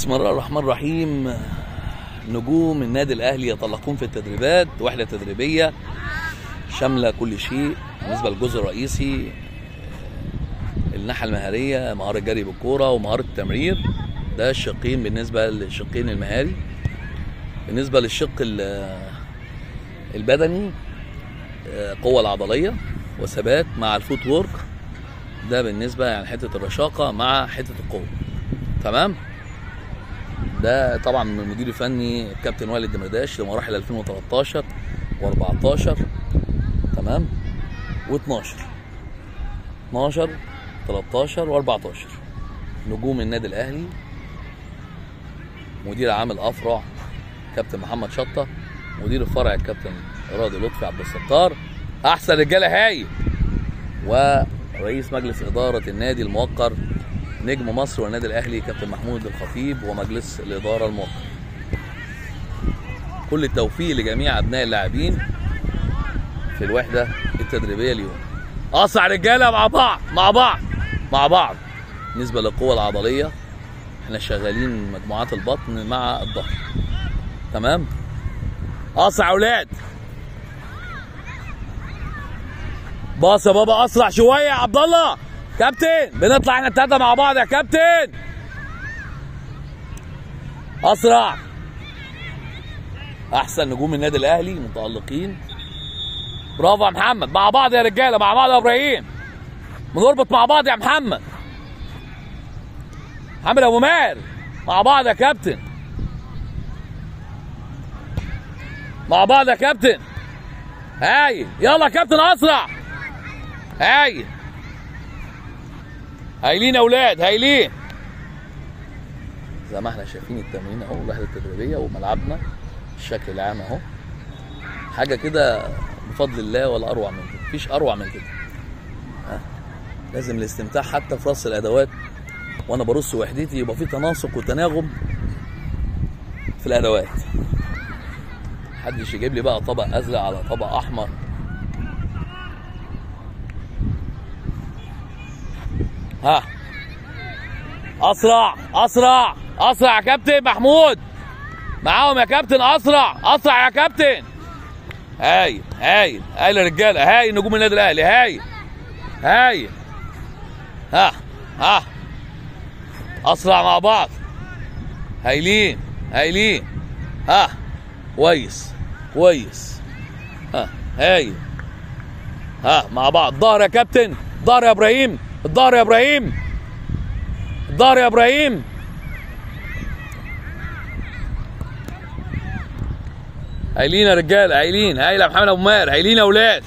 بسم الله الرحمن الرحيم. نجوم النادي الاهلي يتلقون في التدريبات وحده تدريبيه شامله كل شيء بالنسبه للجزء الرئيسي، الناحيه المهاريه، مهاره الجري بالكوره ومهاره التمرير. ده الشقين بالنسبه للشقين المهاري. بالنسبه للشق البدني، قوه العضليه وثبات مع الفوت وورك. ده بالنسبه يعني حته الرشاقه مع حته القوه. تمام. ده طبعا من المدير الفني الكابتن والد دمرداش لمراحل 2013 و14 تمام و12 12 13 و14. نجوم النادي الاهلي مدير عام الافرع كابتن محمد شطه، مدير الفرع الكابتن راضي لطفي عبد الستار، احسن رجاله هاي، ورئيس مجلس اداره النادي الموقر نجم مصر والنادي الاهلي كابتن محمود الخطيب ومجلس الاداره الموقر. كل التوفيق لجميع ابناء اللاعبين في الوحده التدريبيه اليوم. اسرع رجاله مع بعض مع بعض مع بعض. بالنسبه للقوه العضليه احنا شغالين مجموعات البطن مع الظهر. تمام. اسرع اولاد. باص يا بابا، اسرع شويه يا عبد الله. كابتن بنطلع احنا التلاته مع بعض يا كابتن. اسرع. احسن نجوم النادي الاهلي متالقين. برافو يا محمد، مع بعض يا رجاله، مع بعض يا ابراهيم. بنربط مع بعض يا محمد. محمد ابو ماهر مع بعض يا كابتن. مع بعض يا كابتن. هايل، يلا يا كابتن اسرع. هايل. هايلين يا اولاد، هايلين. زي ما احنا شايفين التمرين اهو، الوحده التدريبيه وملعبنا الشكل العام اهو. حاجه كده بفضل الله ولا اروع من كده، مفيش اروع من كده. لازم الاستمتاع حتى في رص الادوات وانا برص وحدتي، يبقى في تناسق وتناغم في الادوات. محدش يجيب لي بقى طبق ازرق على طبق احمر. ها، اسرع اسرع اسرع يا كابتن محمود. معاهم يا كابتن، اسرع اسرع يا كابتن. هايل هايل هايل يا رجاله، هايل نجوم النادي الاهلي، هايل هايل. ها اسرع مع بعض. هايلين هايلين. كويس كويس. هايل. مع بعض. ظهر يا كابتن، ظهر يا ابراهيم، الظهر يا ابراهيم، الظهر يا ابراهيم. هايلين يا رجاله، هايلين. هايل يا محمد ابو ماهر، هايلين يا اولاد.